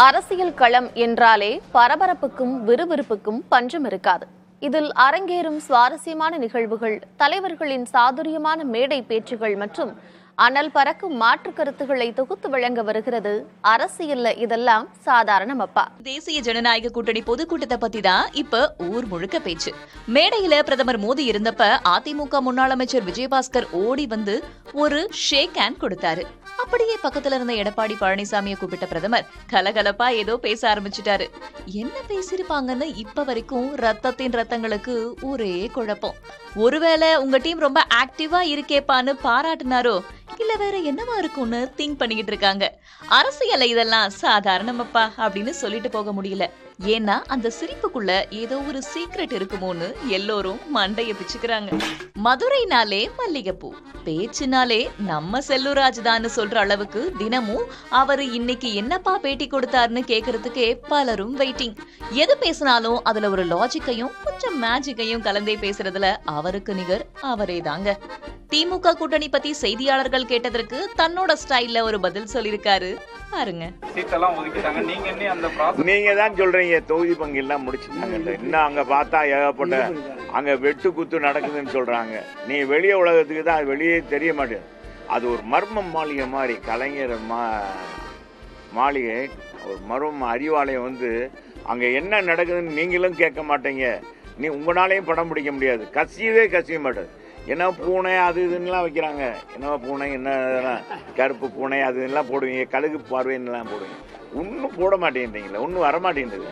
அரசியல் களம் என்றாலே பரபரப்புக்கும் விறுவிறுப்புக்கும் பஞ்சம் இருக்காது. இதில் அரங்கேறும் சுவாரஸ்யமான நிகழ்வுகள், தலைவர்களின் சாதுரியமான மேடை பேச்சுகள் மற்றும் அனல் பறக்கும் மாற்று கருத்துக்களை தொகுத்து வழங்க வருகிறது அரசியல்ல. இதெல்லாம் சாதாரணமப்பா. தேசிய ஜனநாயக கூட்டணி பொதுக்கூட்டத்தை பத்தி தான் இப்ப ஊர் முழுக்க பேச்சு. மேடையில பிரதமர் மோடி இருந்தப்ப அதிமுக முன்னாள் அமைச்சர் விஜயபாஸ்கர் ஓடி வந்து ஒரு ஷேக் ஹேண்ட் கொடுத்தாரு. அப்படியே பக்கத்துல இருந்த எடப்பாடி பழனிசாமியை கூப்பிட்ட பிரதமர் கலகலப்பா ஏதோ பேச ஆரம்பிச்சுட்டாரு. என்ன பேசிருப்பாங்கன்னு இப்ப வரைக்கும் ரத்தங்களுக்கு ஒரே குழப்பம். ஒருவேளை உங்க டீம் ரொம்ப ஆக்டிவா இருக்கேப்பான்னு பாராட்டினாரோ இல்ல வேற என்னவா இருக்கும்னு திங்க் பண்ணிக்கிட்டு இருக்காங்க. அரசியல்ல இதெல்லாம் சாதாரணமப்பா அப்படின்னு சொல்லிட்டு போக முடியல. ஏன்னா அந்த சிரிப்புக்குள்ள ஏதோ ஒரு சீக்ரெட் இருக்குமோன்னு எல்லோரும் மண்டைய பிச்சுக்கிறாங்க. மதுரைனாலே மல்லிகைப்பூ, பேச்சுனாலே நம்ம செல்லூராஜ் தான் சொல்ற அளவுக்கு தினமும் அவரு இன்னைக்கு என்னப்பா பேட்டி கொடுத்தாருன்னு கேக்குறதுக்கே பலரும் வெயிட்டிங். எது பேசினாலும் அதுல ஒரு லாஜிக்கையும் கொஞ்சம் மேஜிக்கையும் கலந்தே பேசுறதுல அவருக்கு நிகர் அவரே தாங்க. திமுக கூட்டணி பத்தி செய்தியாளர்கள் கேட்டதற்கு தன்னோட ஸ்டைல்ல ஒரு பதில் சொல்லிருக்காரு பாருங்க. நீங்க தான் சொல்றீங்க தொகுதி பங்கு எல்லாம் முடிச்சுட்டாங்க. இன்னும் அங்க பார்த்தா ஏகப்பட்ட அங்க வெட்டு குத்து நடக்குதுன்னு சொல்றாங்க. நீ வெளியே உலகத்துக்கு தான் அது வெளியே தெரிய மாட்டேங்குது. அது ஒரு மர்மம் மாளிகை மாதிரி. கலைஞர் மாளிகை ஒரு மர்மம் அறிவாலயம் வந்து அங்க என்ன நடக்குதுன்னு நீங்களும் கேட்க மாட்டீங்க. நீ உங்களாலையும் படம் பிடிக்க முடியாது. கசிய மாட்டேது. என்ன பூனை அது இதுன்னெலாம் வைக்கிறாங்க. என்ன பூனை என்ன கருப்பு பூனை அது இதெல்லாம் போடுவீங்க. கழுகு பார்வைன்னெலாம் போடுவீங்க. ஒன்றும் போட மாட்டேங்கிறீங்களா? ஒன்றும் வரமாட்டேங்குது.